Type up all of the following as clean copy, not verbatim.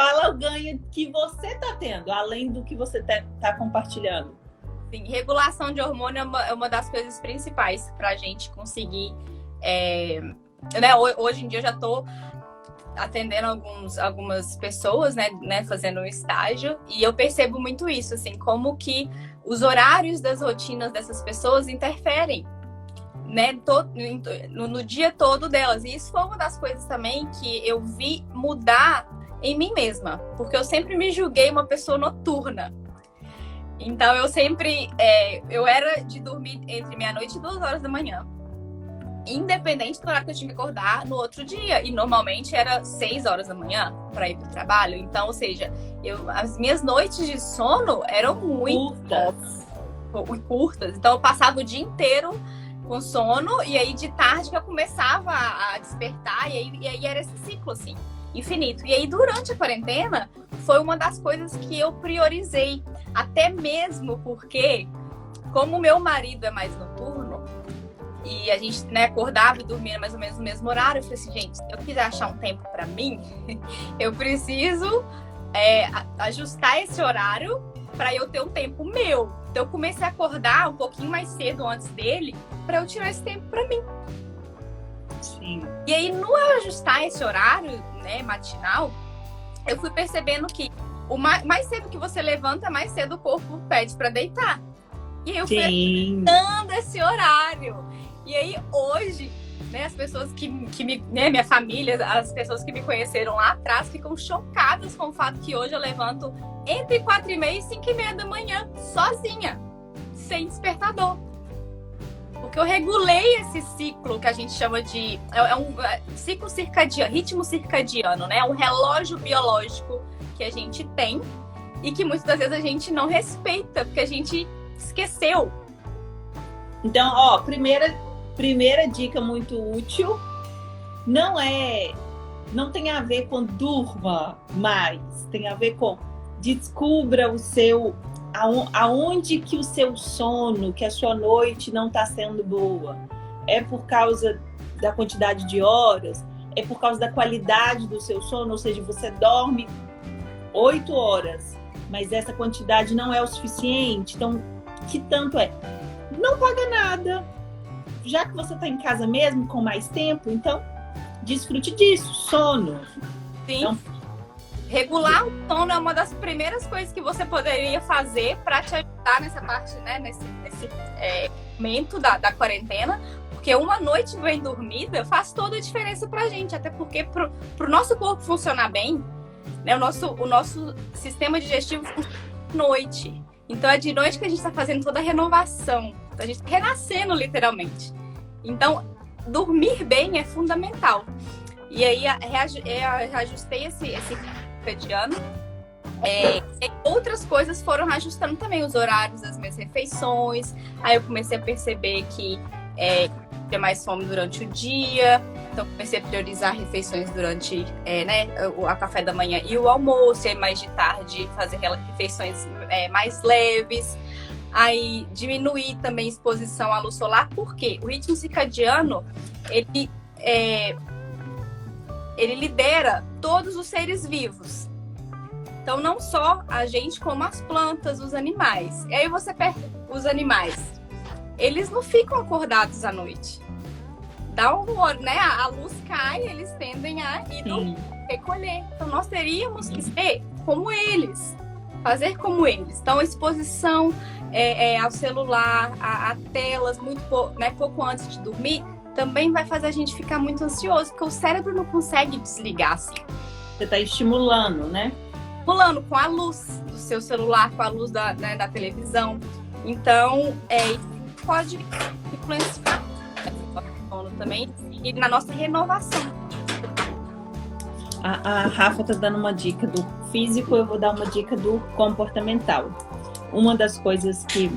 fala o ganho que você está tendo, além do que você está compartilhando. Sim, regulação de hormônio é uma das coisas principais para a gente conseguir. Né, hoje em dia eu já estou atendendo algumas pessoas, né, fazendo um estágio, e eu percebo muito isso, assim, como que os horários das rotinas dessas pessoas interferem, né, no dia todo delas. E isso foi uma das coisas também que eu vi mudar em mim mesma, porque eu sempre me julguei uma pessoa noturna. Então eu sempre, eu era de dormir entre meia-noite e 2 horas da manhã, independente do horário que eu tinha que acordar no outro dia. E normalmente era 6 horas da manhã para ir para o trabalho. Então, ou seja, as minhas noites de sono eram muito curtas. Então eu passava o dia inteiro com sono, e aí de tarde que eu começava a despertar, e aí era esse ciclo assim, infinito. E aí durante a quarentena foi uma das coisas que eu priorizei, até mesmo porque, como meu marido é mais noturno e a gente, né, acordava e dormia mais ou menos no mesmo horário, eu falei assim, gente, se eu quiser achar um tempo para mim, eu preciso ajustar esse horário para eu ter um tempo meu. Então eu comecei a acordar um pouquinho mais cedo antes dele para eu tirar esse tempo para mim. Sim. E aí, no ajustar esse horário, né, matinal, eu fui percebendo que mais cedo que você levanta, mais cedo o corpo pede para deitar. E aí eu fui ajustando esse horário. E aí hoje, né, as pessoas que me, né, minha família, as pessoas que me conheceram lá atrás ficam chocadas com o fato que hoje eu levanto entre 4h30 e 5h30 da manhã, sozinha, sem despertador. Porque eu regulei esse ciclo que a gente chama de... É um ciclo circadiano, ritmo circadiano, né? É um relógio biológico que a gente tem e que muitas das vezes a gente não respeita, porque a gente esqueceu. Então, ó, primeira dica muito útil, não tem a ver com durma mais, tem a ver com descubra o seu... aonde que o seu sono, que a sua noite não está sendo boa. É por causa da quantidade de horas? É por causa da qualidade do seu sono? Ou seja, você dorme 8 horas, mas essa quantidade não é o suficiente. Então, que tanto é? Não paga nada. Já que você está em casa mesmo, com mais tempo, então desfrute disso, sono. Sim. Então, regular o sono é uma das primeiras coisas que você poderia fazer para te ajudar nessa parte, né, nesse momento da quarentena, porque uma noite bem dormida faz toda a diferença pra gente, até porque pro nosso corpo funcionar bem, né, o nosso sistema digestivo funciona de noite. Então é de noite que a gente está fazendo toda a renovação, a gente está renascendo literalmente. Então dormir bem é fundamental. E aí reajustei esse circadiano. Outras coisas foram reajustando também os horários das minhas refeições. Aí eu comecei a perceber que tinha mais fome durante o dia, então comecei a priorizar refeições durante o café da manhã e o almoço, e mais de tarde fazer refeições mais leves. Aí diminuir também a exposição à luz solar, porque o ritmo circadiano ele lidera todos os seres vivos. Então, não só a gente, como as plantas, os animais. E aí você pergunta, os animais, eles não ficam acordados à noite. Dá um horror, né? A luz cai, eles tendem a ir dormir, recolher. Então, nós teríamos que ser como eles, fazer como eles. Então, a exposição ao celular, a telas, pouco antes de dormir, também vai fazer a gente ficar muito ansioso, porque o cérebro não consegue desligar assim. Você está estimulando, né? Estimulando com a luz do seu celular, com a luz da televisão. Então, isso pode influenciar o sono também e na nossa renovação. A Rafa está dando uma dica do físico, eu vou dar uma dica do comportamental. Uma das coisas que,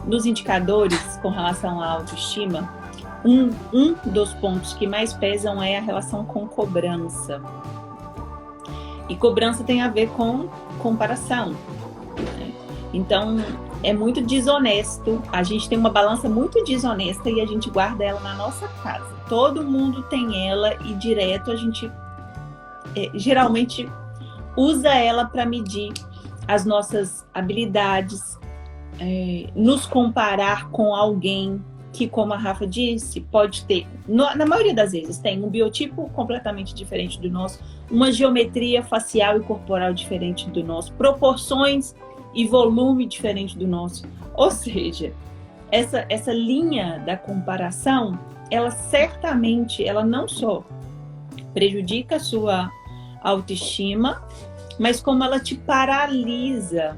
nos indicadores com relação à autoestima, um dos pontos que mais pesam é a relação com cobrança. E cobrança tem a ver com comparação, né? Então, é muito desonesto. A gente tem uma balança muito desonesta e a gente guarda ela na nossa casa. Todo mundo tem ela e direto a gente... geralmente, usa ela para medir as nossas habilidades, nos comparar com alguém que, como a Rafa disse, pode ter, na maioria das vezes, tem um biotipo completamente diferente do nosso, uma geometria facial e corporal diferente do nosso, proporções e volume diferente do nosso. Ou seja, essa linha da comparação, ela certamente, ela não só prejudica a sua autoestima, mas como ela te paralisa,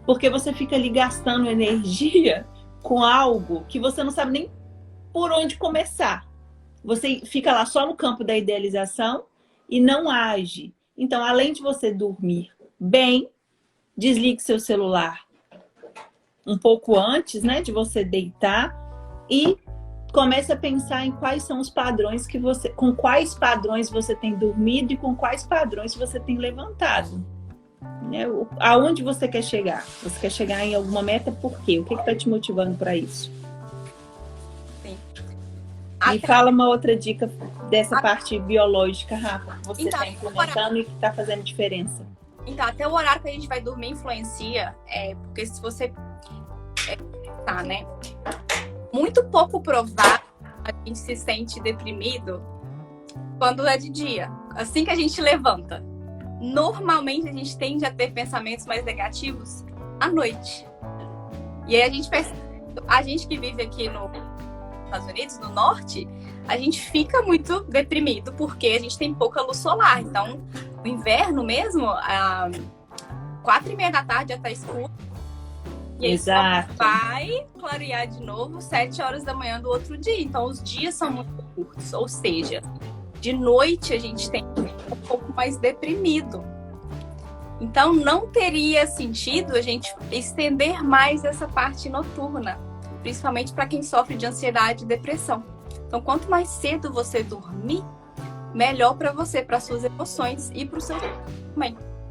porque você fica ali gastando energia com algo que você não sabe nem por onde começar. Você fica lá só no campo da idealização e não age. Então, além de você dormir bem, desligue seu celular um pouco antes, né, de você deitar e comece a pensar em quais são os padrões com quais padrões você tem dormido e com quais padrões você tem levantado. Aonde você quer chegar? Você quer chegar em alguma meta? Por quê? O que está te motivando para isso? Sim. E fala uma outra dica dessa parte biológica, Rafa, que você está implementando e que está fazendo diferença. Então, até o horário que a gente vai dormir influencia, porque se você tá, né? Muito pouco provável a gente se sente deprimido quando é de dia, assim que a gente levanta. Normalmente a gente tende a ter pensamentos mais negativos à noite. E aí a gente que vive aqui nos Estados Unidos, no norte, a gente fica muito deprimido porque a gente tem pouca luz solar. Então, no inverno mesmo, às 4:30 da tarde já tá escuro. E aí Exato. Vai clarear de novo 7 horas da manhã do outro dia. Então, os dias são muito curtos. Ou seja, de noite a gente tem um pouco mais deprimido. Então, não teria sentido a gente estender mais essa parte noturna, principalmente para quem sofre de ansiedade e depressão. Então, quanto mais cedo você dormir, melhor para você, para suas emoções e para o seu corpo também.